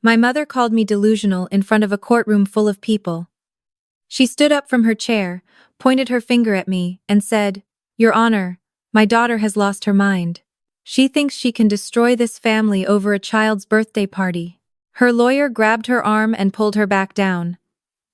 My mother called me delusional in front of a courtroom full of people. She stood up from her chair, pointed her finger at me, and said, "Your Honor, my daughter has lost her mind. She thinks she can destroy this family over a child's birthday party." Her lawyer grabbed her arm and pulled her back down.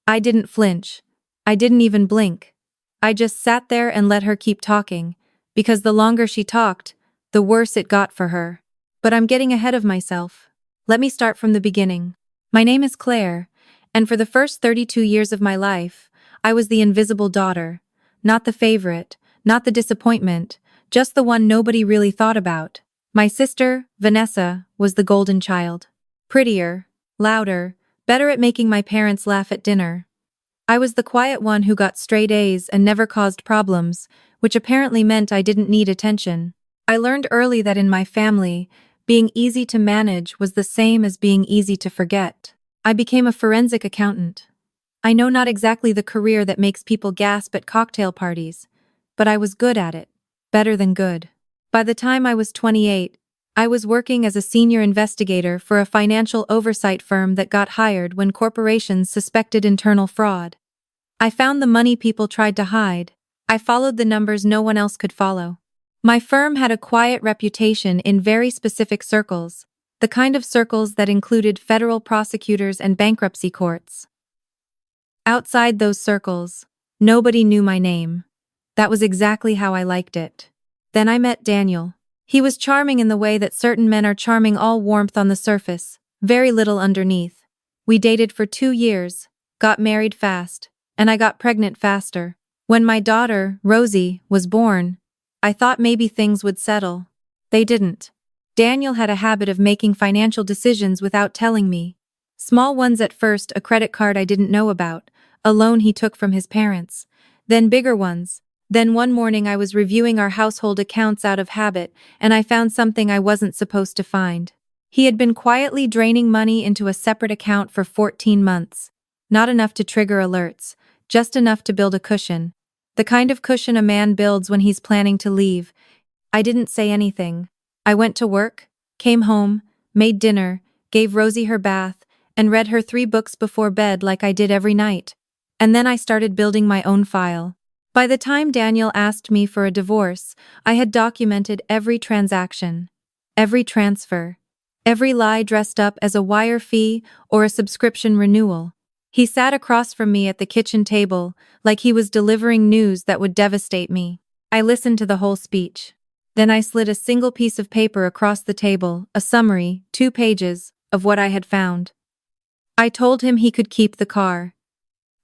I didn't flinch. I didn't even blink. I just sat there and let her keep talking, because the longer she talked, the worse it got for her. But I'm getting ahead of myself. Let me start from the beginning. My name is Claire, and for the first 32 years of my life, I was the invisible daughter. Not the favorite, not the disappointment, just the one nobody really thought about. My sister, Vanessa, was the golden child. Prettier, louder, better at making my parents laugh at dinner. I was the quiet one who got straight A's and never caused problems, which apparently meant I didn't need attention. I learned early that in my family, being easy to manage was the same as being easy to forget. I became a forensic accountant. I know not exactly the career that makes people gasp at cocktail parties, but I was good at it. Better than good. By the time I was 28, I was working as a senior investigator for a financial oversight firm that got hired when corporations suspected internal fraud. I found the money people tried to hide. I followed the numbers no one else could follow. My firm had a quiet reputation in very specific circles, the kind of circles that included federal prosecutors and bankruptcy courts. Outside those circles, nobody knew my name. That was exactly how I liked it. Then I met Daniel. He was charming in the way that certain men are charming, all warmth on the surface, very little underneath. We dated for 2 years, got married fast, and I got pregnant faster. When my daughter, Rosie, was born, I thought maybe things would settle. They didn't. Daniel had a habit of making financial decisions without telling me. Small ones at first, a credit card I didn't know about, a loan he took from his parents. Then bigger ones. Then one morning I was reviewing our household accounts out of habit, and I found something I wasn't supposed to find. He had been quietly draining money into a separate account for 14 months. Not enough to trigger alerts, just enough to build a cushion. The kind of cushion a man builds when he's planning to leave. I didn't say anything. I went to work, came home, made dinner, gave Rosie her bath, and read her 3 books before bed like I did every night. And then I started building my own file. By the time Daniel asked me for a divorce, I had documented every transaction, every transfer, every lie dressed up as a wire fee or a subscription renewal. He sat across from me at the kitchen table, like he was delivering news that would devastate me. I listened to the whole speech. Then I slid a single piece of paper across the table, a summary, 2 pages, of what I had found. I told him he could keep the car.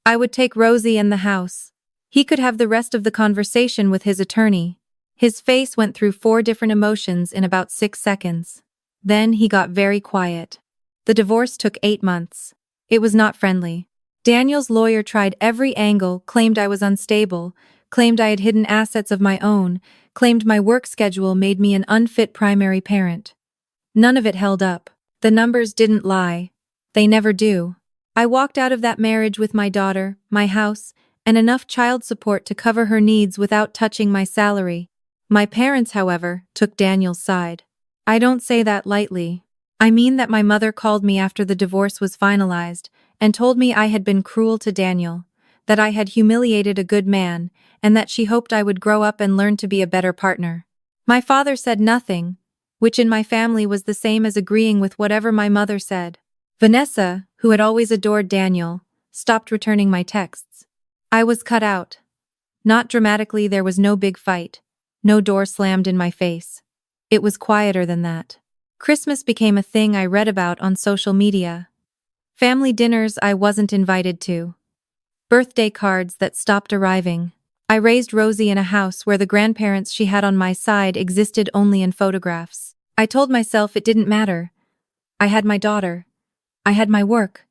I would take Rosie and the house. He could have the rest of the conversation with his attorney. His face went through 4 different emotions in about 6 seconds. Then he got very quiet. The divorce took 8 months. It was not friendly. Daniel's lawyer tried every angle, claimed I was unstable, claimed I had hidden assets of my own, claimed my work schedule made me an unfit primary parent. None of it held up. The numbers didn't lie. They never do. I walked out of that marriage with my daughter, my house, and enough child support to cover her needs without touching my salary. My parents, however, took Daniel's side. I don't say that lightly. I mean that my mother called me after the divorce was finalized and told me I had been cruel to Daniel, that I had humiliated a good man, and that she hoped I would grow up and learn to be a better partner. My father said nothing, which in my family was the same as agreeing with whatever my mother said. Vanessa, who had always adored Daniel, stopped returning my texts. I was cut out. Not dramatically, there was no big fight. No door slammed in my face. It was quieter than that. Christmas became a thing I read about on social media. Family dinners I wasn't invited to. Birthday cards that stopped arriving. I raised Rosie in a house where the grandparents she had on my side existed only in photographs. I told myself it didn't matter. I had my daughter. I had my work.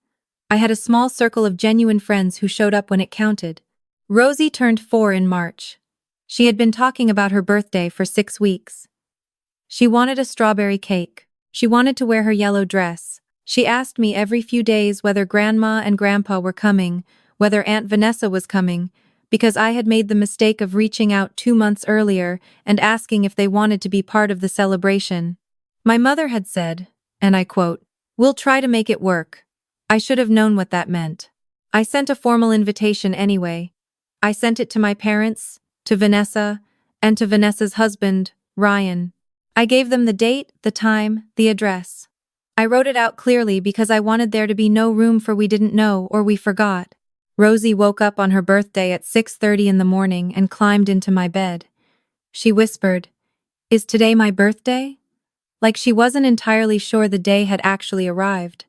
I had a small circle of genuine friends who showed up when it counted. Rosie turned 4 in March. She had been talking about her birthday for 6 weeks. She wanted a strawberry cake. She wanted to wear her yellow dress. She asked me every few days whether Grandma and Grandpa were coming, whether Aunt Vanessa was coming, because I had made the mistake of reaching out 2 months earlier and asking if they wanted to be part of the celebration. My mother had said, and I quote, We'll try to make it work. I should have known what that meant. I sent a formal invitation anyway. I sent it to my parents, to Vanessa, and to Vanessa's husband, Ryan. I gave them the date, the time, the address. I wrote it out clearly because I wanted there to be no room for we didn't know or we forgot. Rosie woke up on her birthday at 6:30 in the morning and climbed into my bed. She whispered, "Is today my birthday?" Like she wasn't entirely sure the day had actually arrived.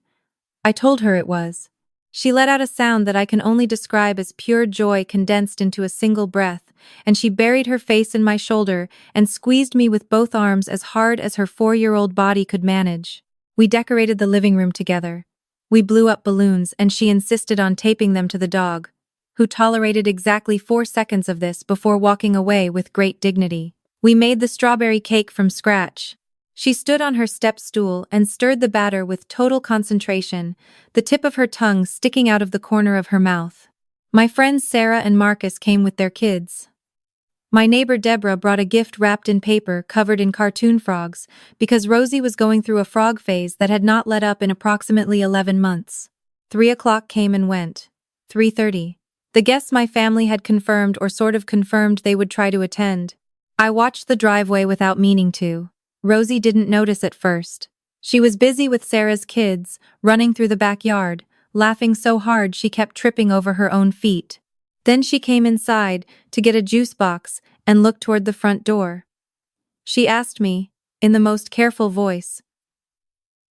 I told her it was. She let out a sound that I can only describe as pure joy condensed into a single breath, and she buried her face in my shoulder and squeezed me with both arms as hard as her 4-year-old body could manage. We decorated the living room together. We blew up balloons and she insisted on taping them to the dog, who tolerated exactly 4 seconds of this before walking away with great dignity. We made the strawberry cake from scratch. She stood on her step stool and stirred the batter with total concentration, the tip of her tongue sticking out of the corner of her mouth. My friends Sarah and Marcus came with their kids. My neighbor Deborah brought a gift wrapped in paper covered in cartoon frogs because Rosie was going through a frog phase that had not let up in approximately 11 months. 3 o'clock came and went. 3:30. The guests my family had confirmed or sort of confirmed they would try to attend. I watched the driveway without meaning to. Rosie didn't notice at first. She was busy with Sarah's kids, running through the backyard, laughing so hard she kept tripping over her own feet. Then she came inside to get a juice box and looked toward the front door. She asked me, in the most careful voice,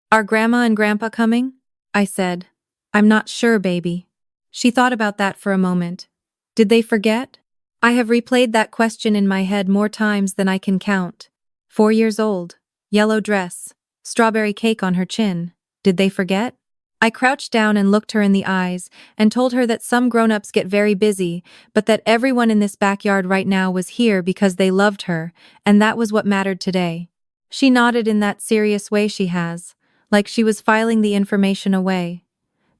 "Are Grandma and Grandpa coming?" I said, "I'm not sure, baby." She thought about that for a moment. Did they forget? I have replayed that question in my head more times than I can count. 4 years old, yellow dress, strawberry cake on her chin. Did they forget? I crouched down and looked her in the eyes and told her that some grown-ups get very busy, but that everyone in this backyard right now was here because they loved her, and that was what mattered today. She nodded in that serious way she has, like she was filing the information away.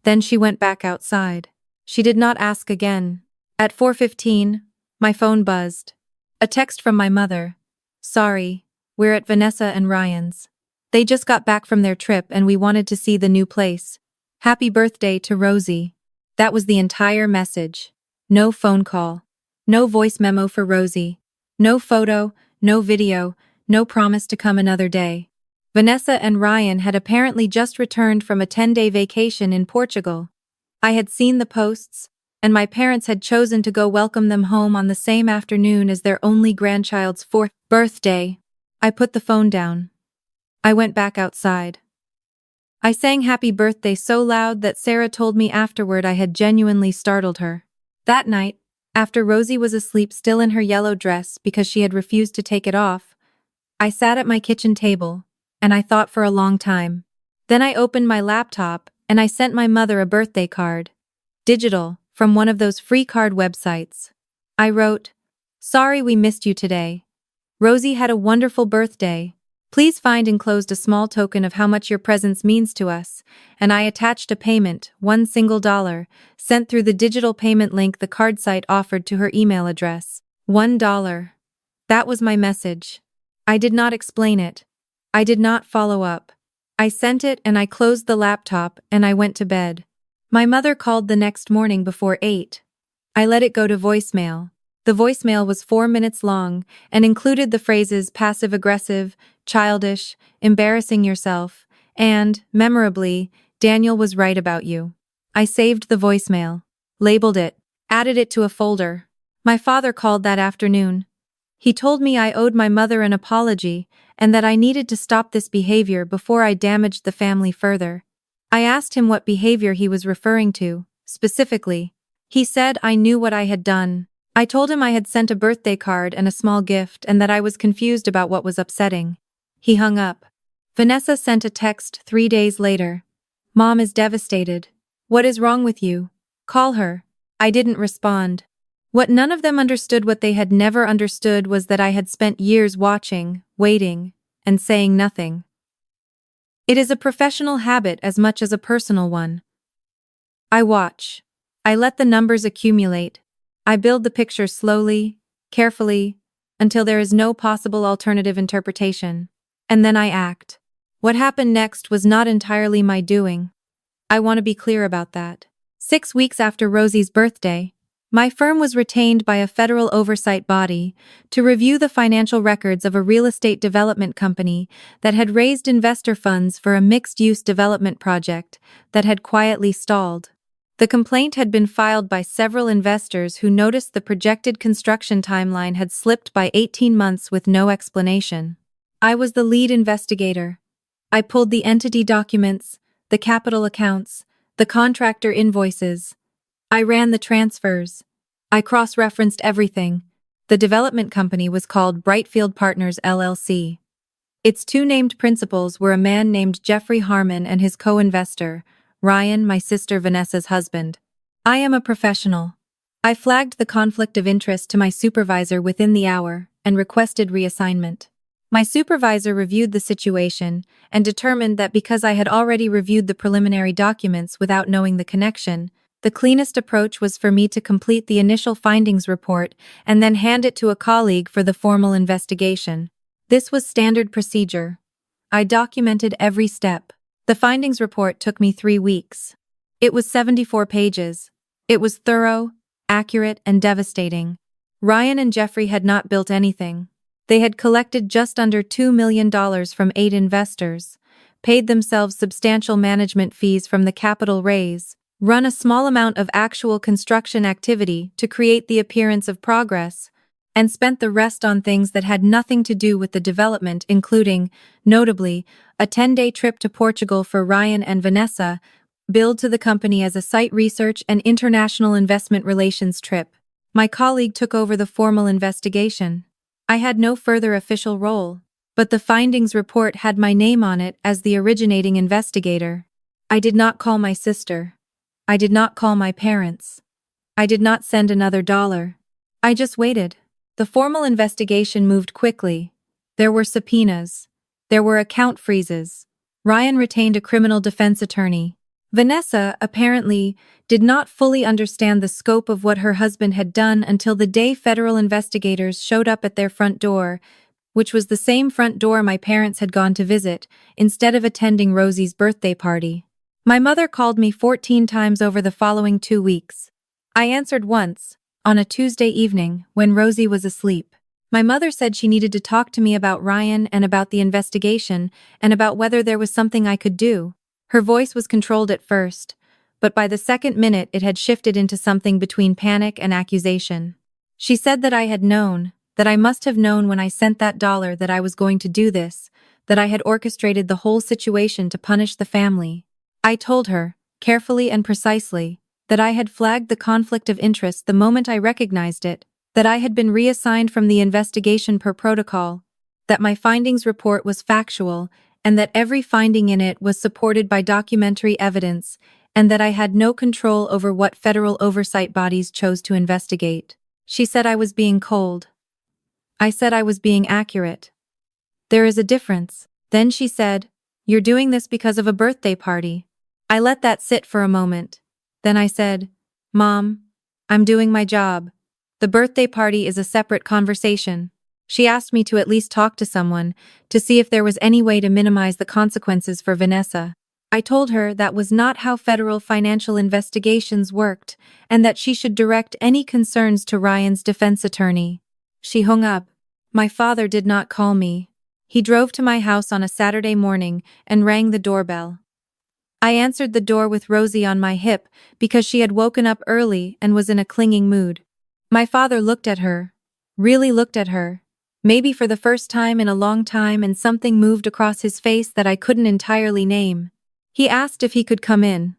Then she went back outside. She did not ask again. At 4:15, my phone buzzed. A text from my mother. "Sorry, we're at Vanessa and Ryan's. They just got back from their trip and we wanted to see the new place. Happy birthday to Rosie." That was the entire message. No phone call. No voice memo for Rosie. No photo, no video, no promise to come another day. Vanessa and Ryan had apparently just returned from a 10-day vacation in Portugal. I had seen the posts, and my parents had chosen to go welcome them home on the same afternoon as their only grandchild's 4th birthday. I put the phone down. I went back outside. I sang happy birthday so loud that Sarah told me afterward I had genuinely startled her. That night, after Rosie was asleep still in her yellow dress because she had refused to take it off, I sat at my kitchen table, and I thought for a long time. Then I opened my laptop and I sent my mother a birthday card. Digital, from one of those free card websites. I wrote, "Sorry we missed you today. Rosie had a wonderful birthday. Please find enclosed a small token of how much your presence means to us," and I attached a payment, $1, sent through the digital payment link the card site offered to her email address. $1. That was my message. I did not explain it. I did not follow up. I sent it and I closed the laptop and I went to bed. My mother called the next morning before 8. I let it go to voicemail. The voicemail was 4 minutes long and included the phrases passive-aggressive, childish, embarrassing yourself, and, memorably, Daniel was right about you. I saved the voicemail, labeled it, added it to a folder. My father called that afternoon. He told me I owed my mother an apology and that I needed to stop this behavior before I damaged the family further. I asked him what behavior he was referring to, specifically. He said I knew what I had done. I told him I had sent a birthday card and a small gift and that I was confused about what was upsetting. He hung up. Vanessa sent a text 3 days later. "Mom is devastated. What is wrong with you? Call her." I didn't respond. What none of them understood, what they had never understood, was that I had spent years watching, waiting, and saying nothing. It is a professional habit as much as a personal one. I watch. I let the numbers accumulate. I build the picture slowly, carefully, until there is no possible alternative interpretation. And then I act. What happened next was not entirely my doing. I want to be clear about that. 6 weeks after Rosie's birthday, my firm was retained by a federal oversight body to review the financial records of a real estate development company that had raised investor funds for a mixed-use development project that had quietly stalled. The complaint had been filed by several investors who noticed the projected construction timeline had slipped by 18 months with no explanation. I was the lead investigator. I pulled the entity documents, the capital accounts, the contractor invoices. I ran the transfers. I cross-referenced everything. The development company was called Brightfield Partners LLC. Its two named principals were a man named Jeffrey Harmon and his co-investor, Ryan, my sister Vanessa's husband. I am a professional. I flagged the conflict of interest to my supervisor within the hour and requested reassignment. My supervisor reviewed the situation and determined that because I had already reviewed the preliminary documents without knowing the connection, the cleanest approach was for me to complete the initial findings report and then hand it to a colleague for the formal investigation. This was standard procedure. I documented every step. The findings report took me 3 weeks. It was 74 pages. It was thorough, accurate, and devastating. Ryan and Jeffrey had not built anything. They had collected just under $2 million from 8 investors, paid themselves substantial management fees from the capital raise, run a small amount of actual construction activity to create the appearance of progress, and spent the rest on things that had nothing to do with the development, including, notably, a 10-day trip to Portugal for Ryan and Vanessa, billed to the company as a site research and international investment relations trip. My colleague took over the formal investigation. I had no further official role, but the findings report had my name on it as the originating investigator. I did not call my sister. I did not call my parents. I did not send another dollar. I just waited. The formal investigation moved quickly. There were subpoenas. There were account freezes. Ryan retained a criminal defense attorney. Vanessa, apparently, did not fully understand the scope of what her husband had done until the day federal investigators showed up at their front door, which was the same front door my parents had gone to visit, instead of attending Rosie's birthday party. My mother called me 14 times over the following 2 weeks. I answered once, on a Tuesday evening, when Rosie was asleep. My mother said she needed to talk to me about Ryan and about the investigation and about whether there was something I could do. Her voice was controlled at first, but by the second minute it had shifted into something between panic and accusation. She said that I had known, that I must have known when I sent that dollar that I was going to do this, that I had orchestrated the whole situation to punish the family. I told her, carefully and precisely, that I had flagged the conflict of interest the moment I recognized it, that I had been reassigned from the investigation per protocol, that my findings report was factual, and that every finding in it was supported by documentary evidence, and that I had no control over what federal oversight bodies chose to investigate. She said I was being cold. I said I was being accurate. There is a difference. Then she said, "You're doing this because of a birthday party." I let that sit for a moment. Then I said, "Mom, I'm doing my job. The birthday party is a separate conversation." She asked me to at least talk to someone, to see if there was any way to minimize the consequences for Vanessa. I told her that was not how federal financial investigations worked, and that she should direct any concerns to Ryan's defense attorney. She hung up. My father did not call me. He drove to my house on a Saturday morning and rang the doorbell. I answered the door with Rosie on my hip because she had woken up early and was in a clinging mood. My father looked at her, really looked at her, maybe for the first time in a long time, and something moved across his face that I couldn't entirely name. He asked if he could come in.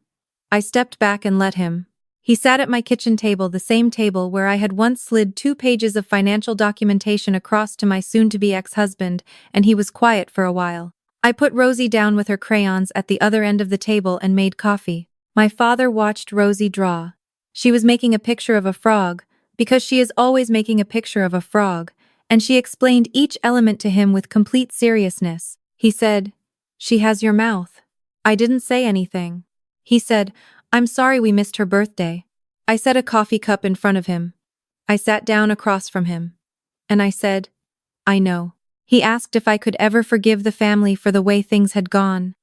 I stepped back and let him. He sat at my kitchen table, the same table where I had once slid 2 pages of financial documentation across to my soon-to-be ex-husband, and he was quiet for a while. I put Rosie down with her crayons at the other end of the table and made coffee. My father watched Rosie draw. She was making a picture of a frog, because she is always making a picture of a frog, and she explained each element to him with complete seriousness. He said, "She has your mouth." I didn't say anything. He said, "I'm sorry we missed her birthday." I set a coffee cup in front of him. I sat down across from him. And I said, "I know." He asked if I could ever forgive the family for the way things had gone.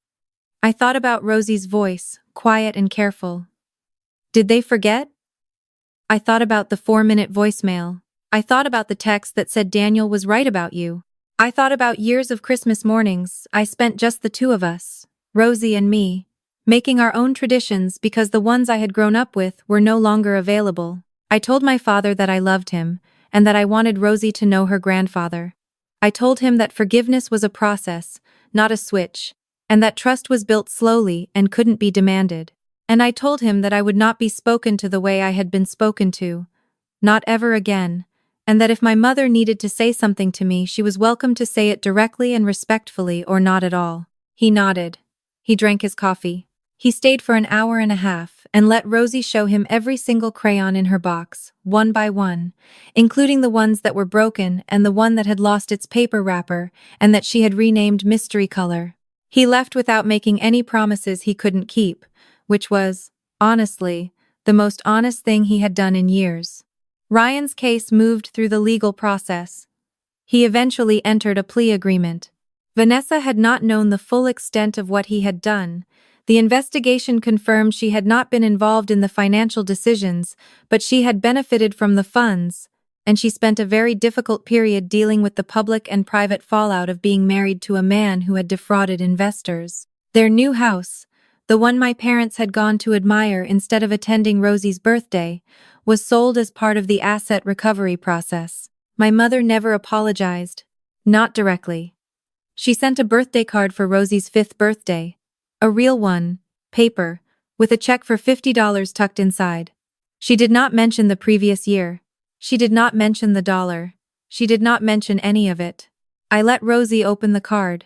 I thought about Rosie's voice, quiet and careful. Did they forget? I thought about the 4-minute voicemail. I thought about the text that said Daniel was right about you. I thought about years of Christmas mornings I spent just the two of us, Rosie and me, making our own traditions because the ones I had grown up with were no longer available. I told my father that I loved him, and that I wanted Rosie to know her grandfather. I told him that forgiveness was a process, not a switch, and that trust was built slowly and couldn't be demanded. And I told him that I would not be spoken to the way I had been spoken to, not ever again, and that if my mother needed to say something to me, she was welcome to say it directly and respectfully or not at all. He nodded. He drank his coffee. He stayed for an hour and a half and let Rosie show him every single crayon in her box, one by one, including the ones that were broken and the one that had lost its paper wrapper and that she had renamed Mystery Color. He left without making any promises he couldn't keep, which was, honestly, the most honest thing he had done in years. Ryan's case moved through the legal process. He eventually entered a plea agreement. Vanessa had not known the full extent of what he had done. The investigation confirmed she had not been involved in the financial decisions, but she had benefited from the funds, and she spent a very difficult period dealing with the public and private fallout of being married to a man who had defrauded investors. Their new house, the one my parents had gone to admire instead of attending Rosie's birthday, was sold as part of the asset recovery process. My mother never apologized. Not directly. She sent a birthday card for Rosie's 5th birthday. A real one, paper, with a check for $50 tucked inside. She did not mention the previous year. She did not mention the dollar. She did not mention any of it. I let Rosie open the card.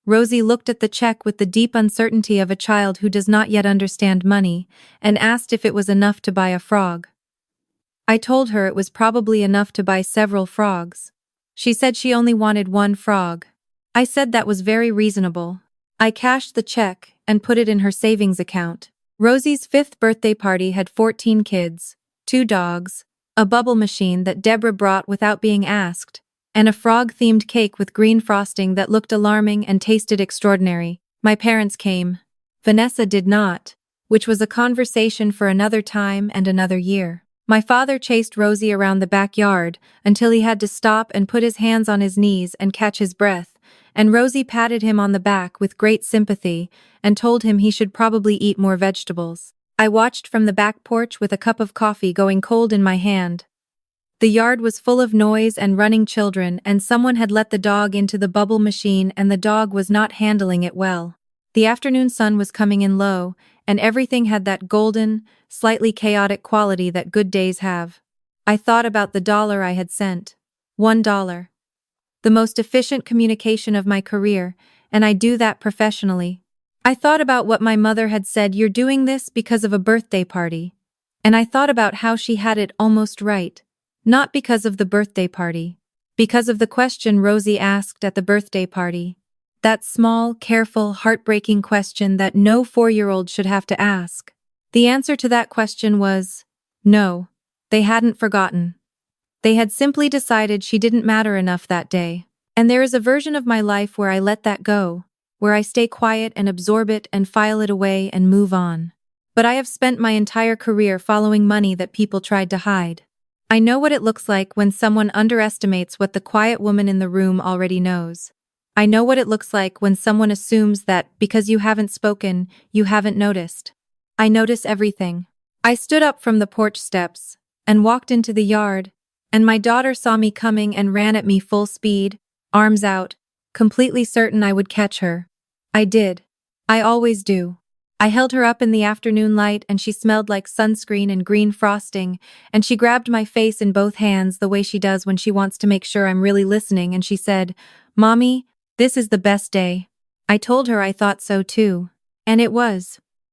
Rosie looked at the check with the deep uncertainty of a child who does not yet understand money, and asked if it was enough to buy a frog. I told her it was probably enough to buy several frogs. She said she only wanted one frog. I said that was very reasonable. I cashed the check and put it in her savings account. Rosie's 5th birthday party had 14 kids, 2 dogs, a bubble machine that Deborah brought without being asked, and a frog-themed cake with green frosting that looked alarming and tasted extraordinary. My parents came. Vanessa did not, which was a conversation for another time and another year. My father chased Rosie around the backyard until he had to stop and put his hands on his knees and catch his breath, and Rosie patted him on the back with great sympathy and told him he should probably eat more vegetables. I watched from the back porch with a cup of coffee going cold in my hand. The yard was full of noise and running children, and someone had let the dog into the bubble machine and the dog was not handling it well. The afternoon sun was coming in low, and everything had that golden, slightly chaotic quality that good days have. I thought about the dollar I had sent. $1. The most efficient communication of my career, and I do that professionally. I thought about what my mother had said, "You're doing this because of a birthday party." And I thought about how she had it almost right. Not because of the birthday party. Because of the question Rosie asked at the birthday party. That small, careful, heartbreaking question that no 4-year-old should have to ask. The answer to that question was, no, they hadn't forgotten. They had simply decided she didn't matter enough that day. And there is a version of my life where I let that go, where I stay quiet and absorb it and file it away and move on. But I have spent my entire career following money that people tried to hide. I know what it looks like when someone underestimates what the quiet woman in the room already knows. I know what it looks like when someone assumes that because you haven't spoken, you haven't noticed. I notice everything. I stood up from the porch steps and walked into the yard, and my daughter saw me coming and ran at me full speed, arms out, completely certain I would catch her. I did. I always do. I held her up in the afternoon light and she smelled like sunscreen and green frosting, and she grabbed my face in both hands the way she does when she wants to make sure I'm really listening, and she said, "Mommy, this is the best day." I told her I thought so too. And it was.